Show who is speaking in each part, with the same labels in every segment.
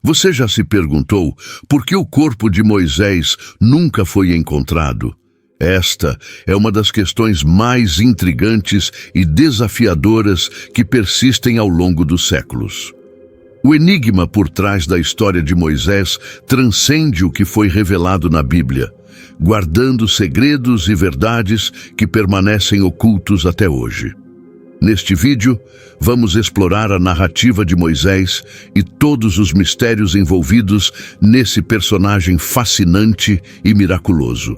Speaker 1: Você já se perguntou por que o corpo de Moisés nunca foi encontrado? Esta é uma das questões mais intrigantes e desafiadoras que persistem ao longo dos séculos. O enigma por trás da história de Moisés transcende o que foi revelado na Bíblia, guardando segredos e verdades que permanecem ocultos até hoje. Neste vídeo, vamos explorar a narrativa de Moisés e todos os mistérios envolvidos nesse personagem fascinante e miraculoso.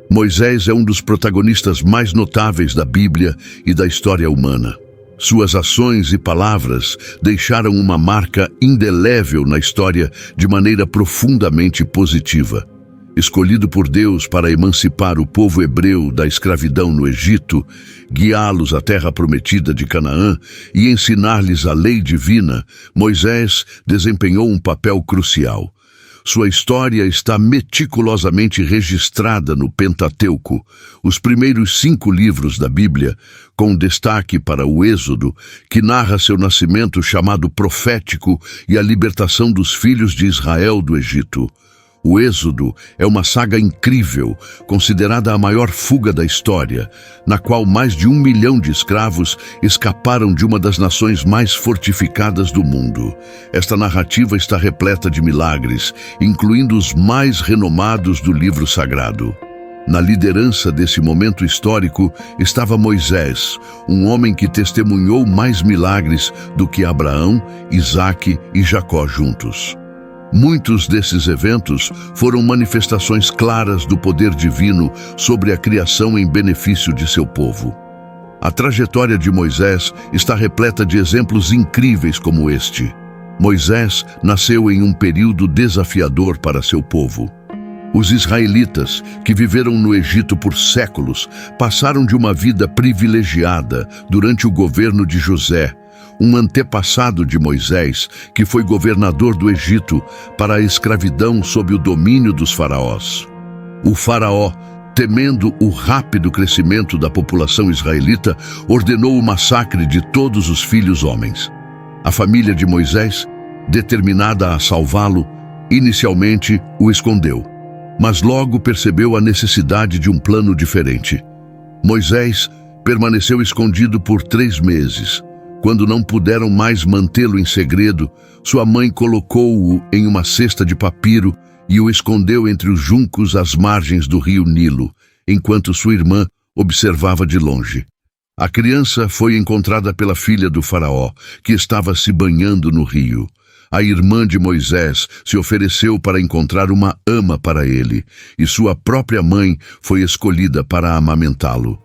Speaker 1: Moisés é um dos protagonistas mais notáveis da Bíblia e da história humana. Suas ações e palavras deixaram uma marca indelével na história de maneira profundamente positiva. Escolhido por Deus para emancipar o povo hebreu da escravidão no Egito, guiá-los à terra prometida de Canaã e ensinar-lhes a lei divina, Moisés desempenhou um papel crucial. Sua história está meticulosamente registrada no Pentateuco, os primeiros 5 livros da Bíblia, com destaque para o Êxodo, que narra seu nascimento chamado profético e a libertação dos filhos de Israel do Egito. O Êxodo é uma saga incrível, considerada a maior fuga da história, na qual mais de 1 milhão de escravos escaparam de uma das nações mais fortificadas do mundo. Esta narrativa está repleta de milagres, incluindo os mais renomados do livro sagrado. Na liderança desse momento histórico estava Moisés, um homem que testemunhou mais milagres do que Abraão, Isaque e Jacó juntos. Muitos desses eventos foram manifestações claras do poder divino sobre a criação em benefício de seu povo. A trajetória de Moisés está repleta de exemplos incríveis como este. Moisés nasceu em um período desafiador para seu povo. Os israelitas, que viveram no Egito por séculos, passaram de uma vida privilegiada durante o governo de José, um antepassado de Moisés, que foi governador do Egito, para a escravidão sob o domínio dos faraós. O faraó, temendo o rápido crescimento da população israelita, ordenou o massacre de todos os filhos homens. A família de Moisés, determinada a salvá-lo, inicialmente o escondeu, mas logo percebeu a necessidade de um plano diferente. Moisés permaneceu escondido por 3 meses. Quando não puderam mais mantê-lo em segredo, sua mãe colocou-o em uma cesta de papiro e o escondeu entre os juncos às margens do rio Nilo, enquanto sua irmã observava de longe. A criança foi encontrada pela filha do faraó, que estava se banhando no rio. A irmã de Moisés se ofereceu para encontrar uma ama para ele, e sua própria mãe foi escolhida para amamentá-lo.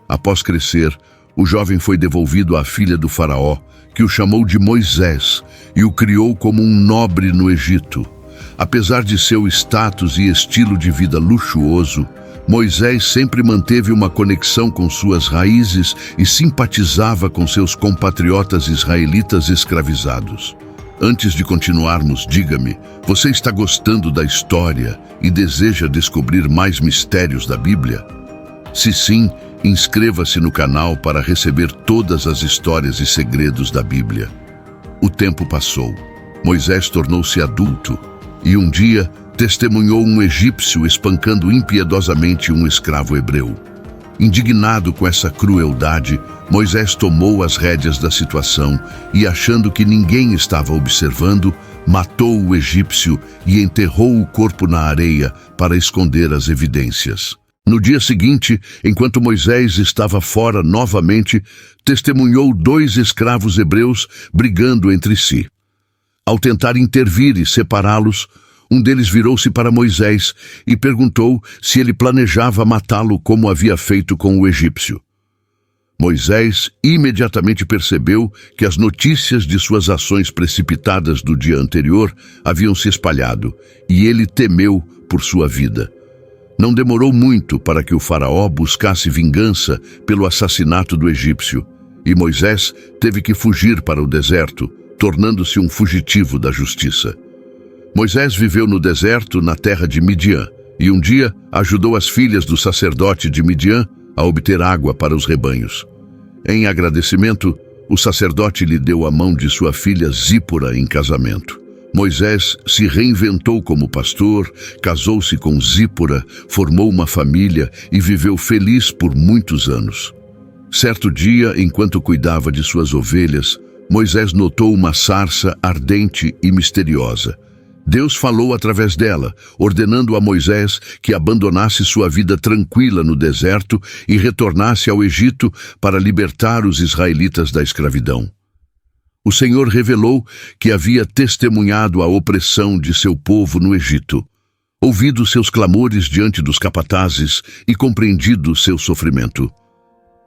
Speaker 1: Após crescer, o jovem foi devolvido à filha do faraó, que o chamou de Moisés e o criou como um nobre no Egito. Apesar de seu status e estilo de vida luxuoso, Moisés sempre manteve uma conexão com suas raízes e simpatizava com seus compatriotas israelitas escravizados. Antes de continuarmos, diga-me, você está gostando da história e deseja descobrir mais mistérios da Bíblia? Se sim, inscreva-se no canal para receber todas as histórias e segredos da Bíblia. O tempo passou. Moisés tornou-se adulto e um dia testemunhou um egípcio espancando impiedosamente um escravo hebreu. Indignado com essa crueldade, Moisés tomou as rédeas da situação e, achando que ninguém estava observando, matou o egípcio e enterrou o corpo na areia para esconder as evidências. No dia seguinte, enquanto Moisés estava fora novamente, testemunhou 2 escravos hebreus brigando entre si. Ao tentar intervir e separá-los, um deles virou-se para Moisés e perguntou se ele planejava matá-lo como havia feito com o egípcio. Moisés imediatamente percebeu que as notícias de suas ações precipitadas do dia anterior haviam se espalhado, e ele temeu por sua vida. Não demorou muito para que o faraó buscasse vingança pelo assassinato do egípcio, e Moisés teve que fugir para o deserto, tornando-se um fugitivo da justiça. Moisés viveu no deserto na terra de Midian, e um dia ajudou as filhas do sacerdote de Midian a obter água para os rebanhos. Em agradecimento, o sacerdote lhe deu a mão de sua filha Zípora em casamento. Moisés se reinventou como pastor, casou-se com Zípora, formou uma família e viveu feliz por muitos anos. Certo dia, enquanto cuidava de suas ovelhas, Moisés notou uma sarça ardente e misteriosa. Deus falou através dela, ordenando a Moisés que abandonasse sua vida tranquila no deserto e retornasse ao Egito para libertar os israelitas da escravidão. O Senhor revelou que havia testemunhado a opressão de seu povo no Egito, ouvido seus clamores diante dos capatazes e compreendido seu sofrimento.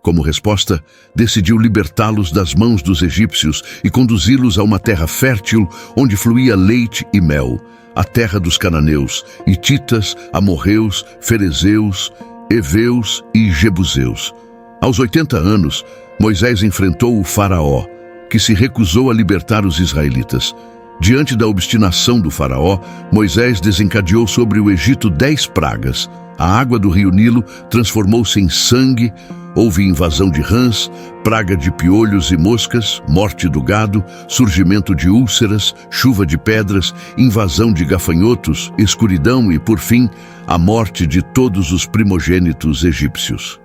Speaker 1: Como resposta, decidiu libertá-los das mãos dos egípcios e conduzi-los a uma terra fértil onde fluía leite e mel, a terra dos cananeus, hititas, amorreus, ferezeus, heveus e jebuseus. Aos 80 anos, Moisés enfrentou o faraó, que se recusou a libertar os israelitas. Diante da obstinação do faraó, Moisés desencadeou sobre o Egito 10 pragas. A água do rio Nilo transformou-se em sangue, houve invasão de rãs, praga de piolhos e moscas, morte do gado, surgimento de úlceras, chuva de pedras, invasão de gafanhotos, escuridão e, por fim, a morte de todos os primogênitos egípcios.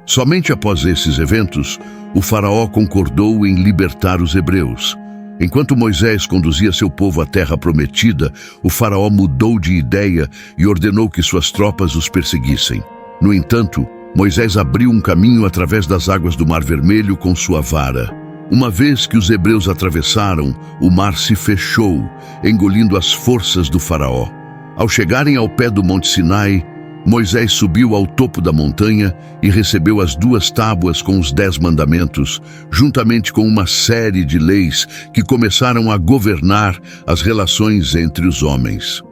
Speaker 1: Somente após esses eventos, o faraó concordou em libertar os hebreus. Enquanto Moisés conduzia seu povo à terra prometida, o faraó mudou de ideia e ordenou que suas tropas os perseguissem. No entanto, Moisés abriu um caminho através das águas do Mar Vermelho com sua vara. Uma vez que os hebreus atravessaram, o mar se fechou, engolindo as forças do faraó. Ao chegarem ao pé do Monte Sinai, Moisés subiu ao topo da montanha e recebeu as 2 tábuas com os 10 mandamentos, juntamente com uma série de leis que começaram a governar as relações entre os homens.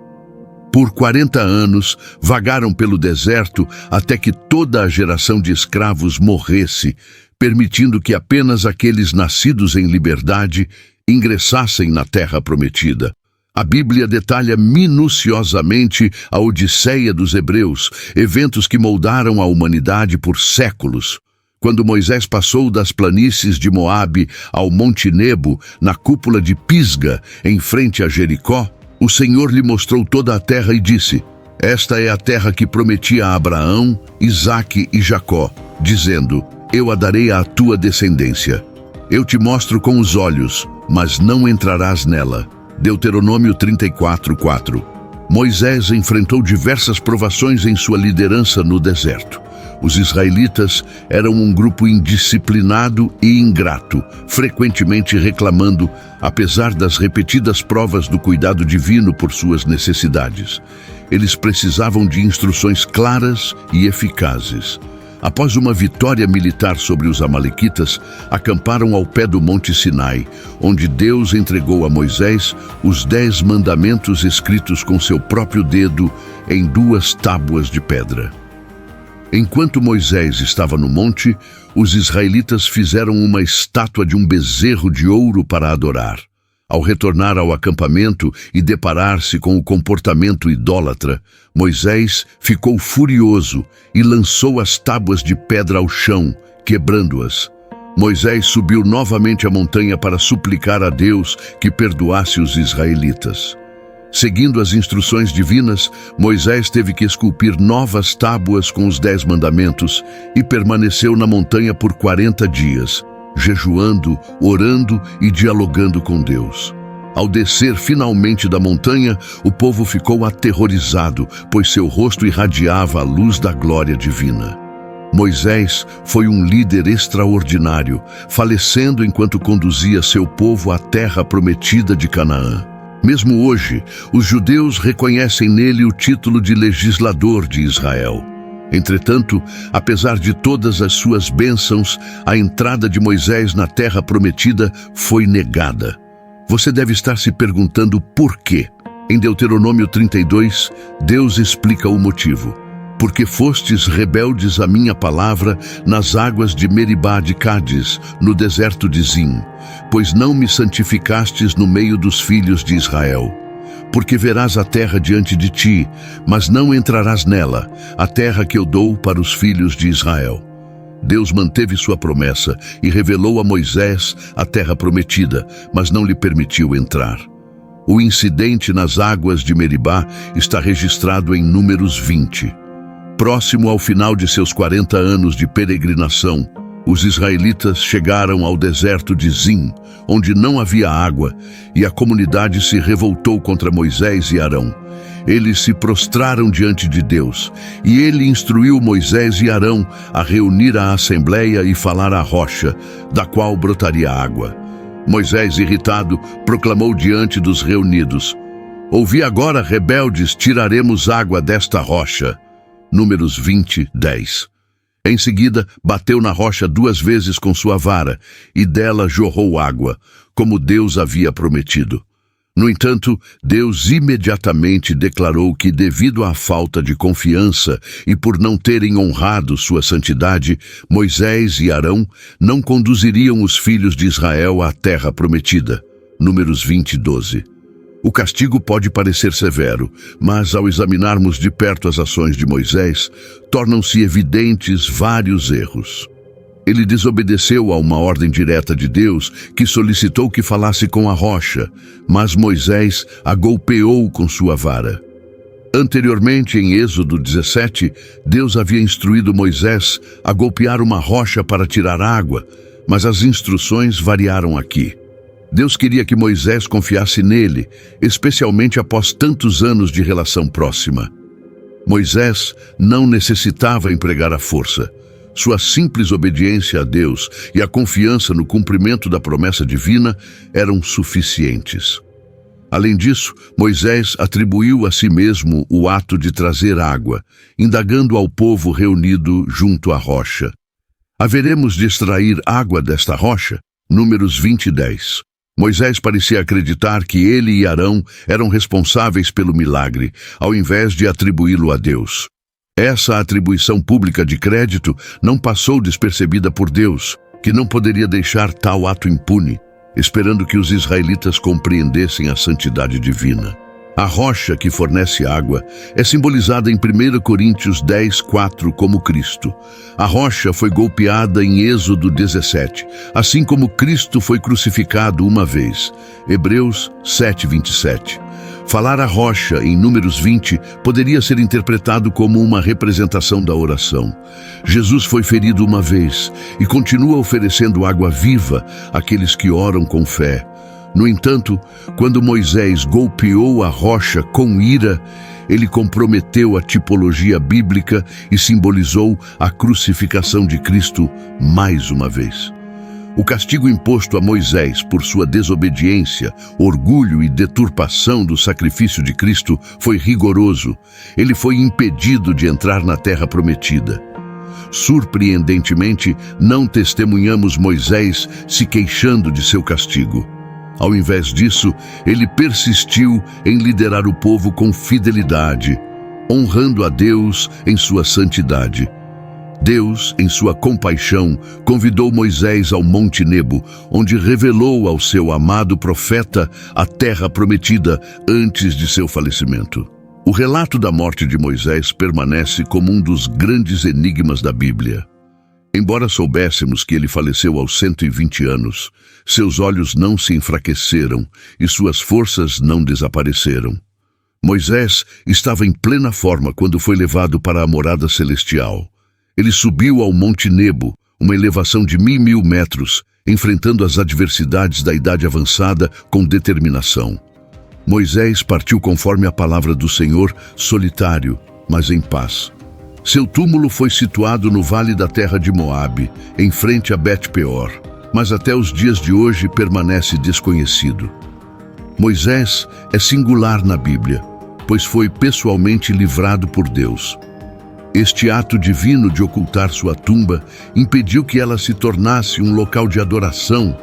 Speaker 1: Por 40 anos, vagaram pelo deserto até que toda a geração de escravos morresse, permitindo que apenas aqueles nascidos em liberdade ingressassem na terra prometida. A Bíblia detalha minuciosamente a Odisseia dos Hebreus, eventos que moldaram a humanidade por séculos. Quando Moisés passou das planícies de Moabe ao Monte Nebo, na cúpula de Pisga, em frente a Jericó, o Senhor lhe mostrou toda a terra e disse: "Esta é a terra que prometi a Abraão, Isaque e Jacó, dizendo: eu a darei à tua descendência. Eu te mostro com os olhos, mas não entrarás nela." Deuteronômio 34:4. Moisés enfrentou diversas provações em sua liderança no deserto. Os israelitas eram um grupo indisciplinado e ingrato, frequentemente reclamando, apesar das repetidas provas do cuidado divino por suas necessidades. Eles precisavam de instruções claras e eficazes. Após uma vitória militar sobre os amalequitas, acamparam ao pé do Monte Sinai, onde Deus entregou a Moisés os 10 mandamentos escritos com seu próprio dedo em 2 tábuas de pedra. Enquanto Moisés estava no monte, os israelitas fizeram uma estátua de um bezerro de ouro para adorar. Ao retornar ao acampamento e deparar-se com o comportamento idólatra, Moisés ficou furioso e lançou as tábuas de pedra ao chão, quebrando-as. Moisés subiu novamente a montanha para suplicar a Deus que perdoasse os israelitas. Seguindo as instruções divinas, Moisés teve que esculpir novas tábuas com os 10 mandamentos e permaneceu na montanha por 40 dias, jejuando, orando e dialogando com Deus. Ao descer finalmente da montanha, o povo ficou aterrorizado, pois seu rosto irradiava a luz da glória divina. Moisés foi um líder extraordinário, falecendo enquanto conduzia seu povo à terra prometida de Canaã. Mesmo hoje, os judeus reconhecem nele o título de legislador de Israel. Entretanto, apesar de todas as suas bênçãos, a entrada de Moisés na terra prometida foi negada. Você deve estar se perguntando por quê. Em Deuteronômio 32, Deus explica o motivo. Porque fostes rebeldes à minha palavra nas águas de Meribá de Cádiz, no deserto de Zim, pois não me santificastes no meio dos filhos de Israel. Porque verás a terra diante de ti, mas não entrarás nela, a terra que eu dou para os filhos de Israel. Deus manteve sua promessa e revelou a Moisés a terra prometida, mas não lhe permitiu entrar. O incidente nas águas de Meribá está registrado em Números 20. Próximo ao final de seus 40 anos de peregrinação, os israelitas chegaram ao deserto de Zim, onde não havia água, e a comunidade se revoltou contra Moisés e Arão. Eles se prostraram diante de Deus, e ele instruiu Moisés e Arão a reunir a assembleia e falar à rocha, da qual brotaria água. Moisés, irritado, proclamou diante dos reunidos: "Ouvi agora, rebeldes, tiraremos água desta rocha." Números 20, 10. Em seguida, bateu na rocha 2 vezes com sua vara, e dela jorrou água, como Deus havia prometido. No entanto, Deus imediatamente declarou que, devido à falta de confiança e por não terem honrado sua santidade, Moisés e Arão não conduziriam os filhos de Israel à terra prometida. Números 20, 12. O castigo pode parecer severo, mas ao examinarmos de perto as ações de Moisés, tornam-se evidentes vários erros. Ele desobedeceu a uma ordem direta de Deus que solicitou que falasse com a rocha, mas Moisés a golpeou com sua vara. Anteriormente, em Êxodo 17, Deus havia instruído Moisés a golpear uma rocha para tirar água, mas as instruções variaram aqui. Deus queria que Moisés confiasse nele, especialmente após tantos anos de relação próxima. Moisés não necessitava empregar a força. Sua simples obediência a Deus e a confiança no cumprimento da promessa divina eram suficientes. Além disso, Moisés atribuiu a si mesmo o ato de trazer água, indagando ao povo reunido junto à rocha: "Haveremos de extrair água desta rocha?" Números 20, 10. Moisés parecia acreditar que ele e Arão eram responsáveis pelo milagre, ao invés de atribuí-lo a Deus. Essa atribuição pública de crédito não passou despercebida por Deus, que não poderia deixar tal ato impune, esperando que os israelitas compreendessem a santidade divina. A rocha que fornece água é simbolizada em 1 Coríntios 10, 4 como Cristo. A rocha foi golpeada em Êxodo 17, assim como Cristo foi crucificado uma vez. Hebreus 7, 27. Falar a rocha em Números 20 poderia ser interpretado como uma representação da oração. Jesus foi ferido uma vez e continua oferecendo água viva àqueles que oram com fé. No entanto, quando Moisés golpeou a rocha com ira, ele comprometeu a tipologia bíblica e simbolizou a crucificação de Cristo mais uma vez. O castigo imposto a Moisés por sua desobediência, orgulho e deturpação do sacrifício de Cristo foi rigoroso. Ele foi impedido de entrar na terra prometida. Surpreendentemente, não testemunhamos Moisés se queixando de seu castigo. Ao invés disso, ele persistiu em liderar o povo com fidelidade, honrando a Deus em sua santidade. Deus, em sua compaixão, convidou Moisés ao Monte Nebo, onde revelou ao seu amado profeta a terra prometida antes de seu falecimento. O relato da morte de Moisés permanece como um dos grandes enigmas da Bíblia. Embora soubéssemos que ele faleceu aos 120 anos, seus olhos não se enfraqueceram e suas forças não desapareceram. Moisés estava em plena forma quando foi levado para a morada celestial. Ele subiu ao Monte Nebo, uma elevação de 1.000 metros, enfrentando as adversidades da idade avançada com determinação. Moisés partiu conforme a palavra do Senhor, solitário, mas em paz. Seu túmulo foi situado no vale da terra de Moabe, em frente a Bet-peor, mas até os dias de hoje permanece desconhecido. Moisés é singular na Bíblia, pois foi pessoalmente livrado por Deus. Este ato divino de ocultar sua tumba impediu que ela se tornasse um local de adoração,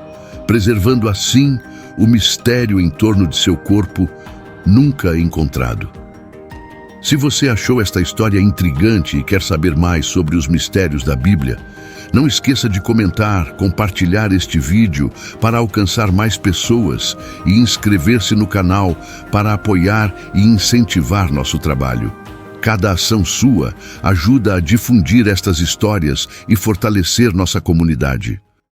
Speaker 1: preservando assim o mistério em torno de seu corpo nunca encontrado. Se você achou esta história intrigante e quer saber mais sobre os mistérios da Bíblia, não esqueça de comentar, compartilhar este vídeo para alcançar mais pessoas e inscrever-se no canal para apoiar e incentivar nosso trabalho. Cada ação sua ajuda a difundir estas histórias e fortalecer nossa comunidade.